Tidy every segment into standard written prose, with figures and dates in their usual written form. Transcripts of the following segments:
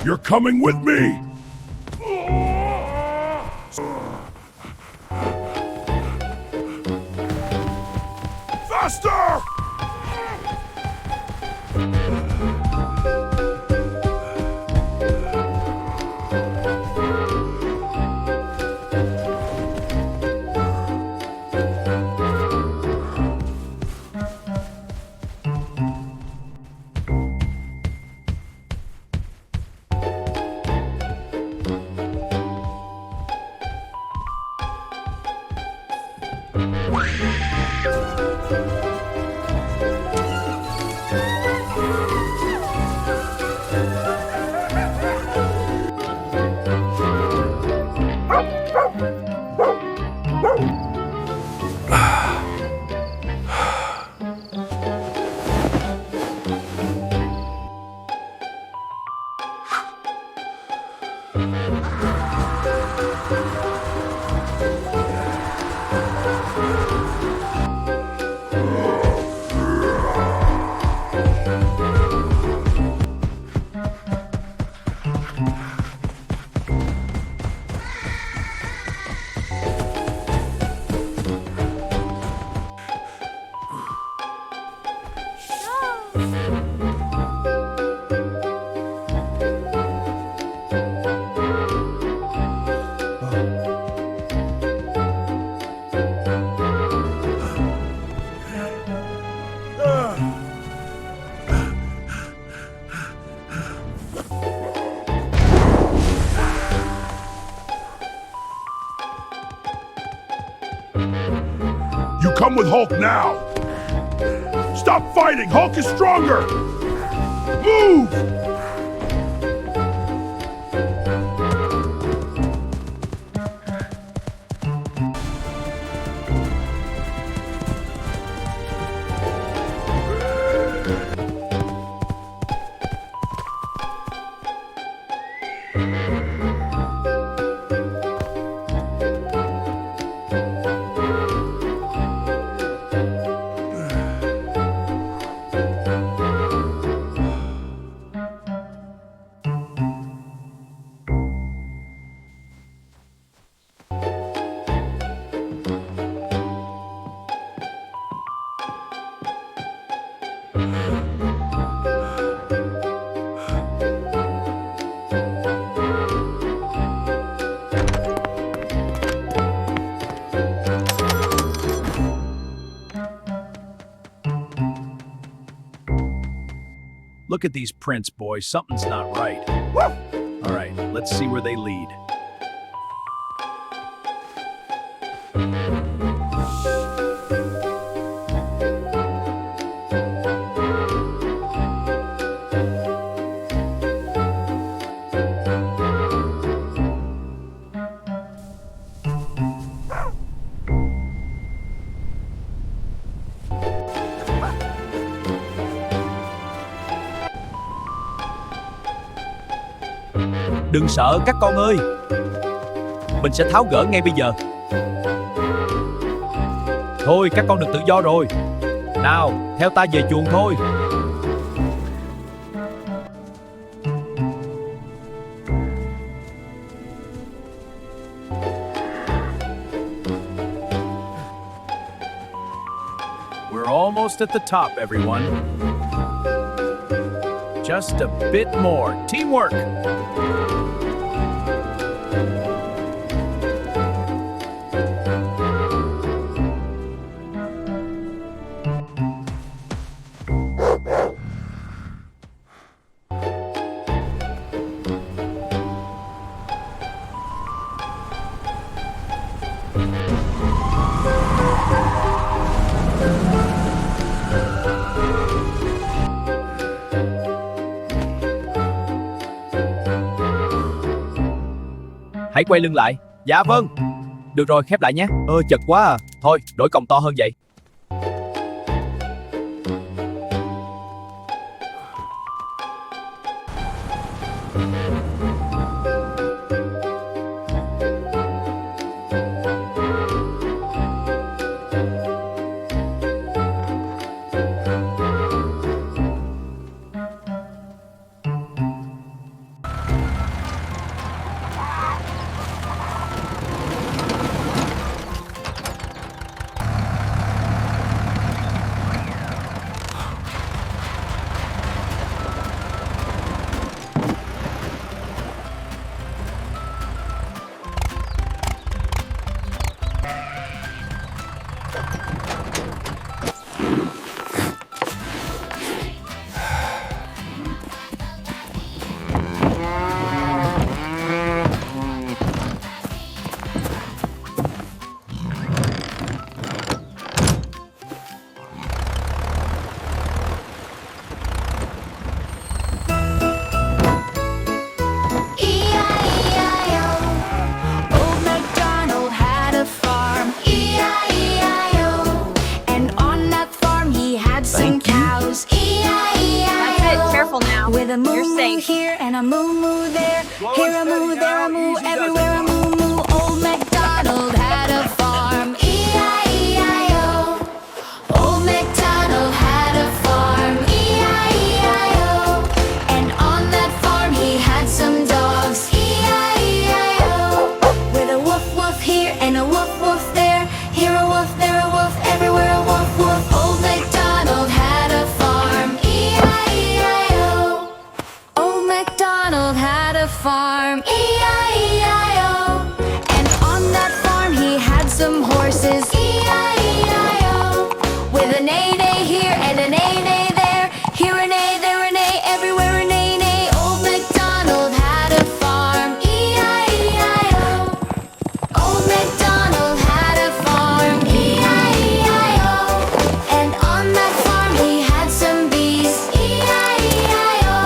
You're coming with me! Faster! You come with Hulk now! Stop fighting! Hulk is stronger! Move! Look at these prints, boys. Something's not right. All right, let's see where they lead. Đừng sợ các con ơi. Mình sẽ tháo gỡ ngay bây giờ. Thôi các con được tự do rồi. Nào, theo ta về chuồng thôi. We're almost at the top, everyone. Just a bit more. Teamwork! Hãy quay lưng lại. Dạ vâng. Được rồi, khép lại nhé. Chật quá à. Thôi, đổi còng to hơn vậy. horse and Thank you. cows. E-I-E-I-O. That's it. Careful now. With a moo You're moo safe. here and a moo moo there. Here a moo, there a moo, everywhere a moo moo. Old MacDonald had a farm. E-I-E-I-O. Old MacDonald had a farm. E-I-E-I-O. And on that farm he had some dogs. E-I-E-I-O. With a woof woof here and a woof woof there. Here a woof, there a woof, everywhere a woof woof. Old MacDonald had a farm. E-I-E-I-O. Old MacDonald had a farm. E-I-E-I-O. And on that farm he had some horses. E-I-E-I-O. With a neigh neigh here and a neigh neigh there. Here a neigh, there a neigh, everywhere a neigh neigh. Old MacDonald had a farm. E-I-E-I-O. Old MacDonald had a farm. E-I-E-I-O. And on that farm he had some bees. E-I-E-I-O.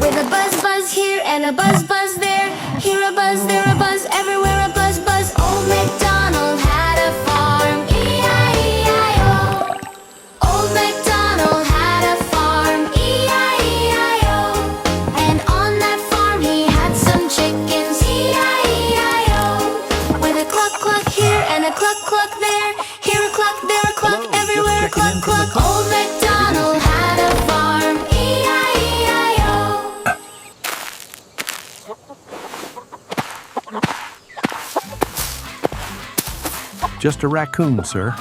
With a buzz buzz here and a buzz buzz there. Here a buzz, there a buzz, everywhere a buzz buzz. Old MacDonald had a farm. E-I-E-I-O. Old MacDonald had a farm. E-I-E-I-O. And on that farm he had some chickens. E-I-E-I-O. With a cluck cluck here and a cluck cluck there. Here a cluck, there a cluck, Hello, just everywhere a checking in cluck from the cluck. Old MacDonald had a farm. E-I-E-I-O. Just a raccoon, sir.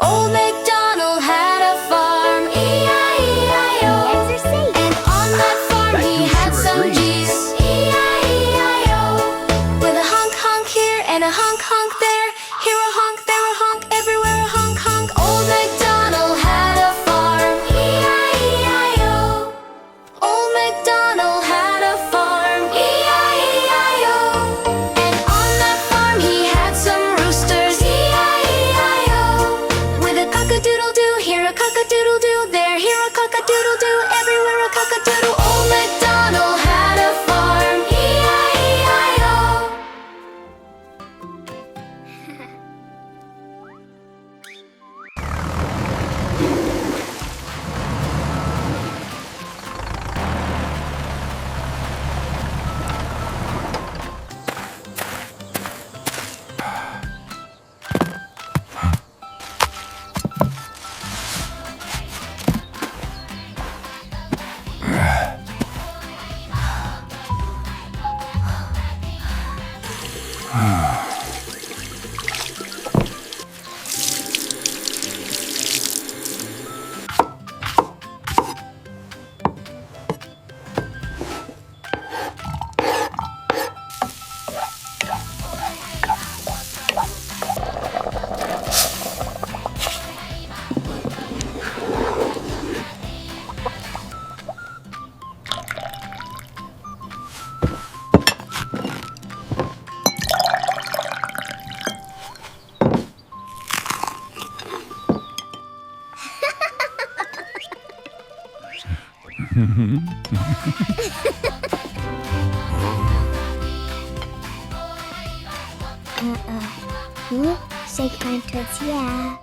Old MacDonald had a farm. E-I-E-I-O. And on that farm he you had sure some agree. geese. E-I-E-I-O. With a honk honk here and a honk honk there. Here a honk, there a honk, everywhere a honk honk. Old MacDonald had a farm. E-I-E-I-O. Old MacDonald had a farm. E-I-E-I-O. And on that farm he had some roosters. E-I-E-I-O. With a cock-a-doodle-doo, here a cock-a-doodle-doo, there, here a cock-a-doodle-doo, everywhere a cock-a-doodle. Old MacDonald had a farm. E-I-E-I-O. Say kind towards yeah.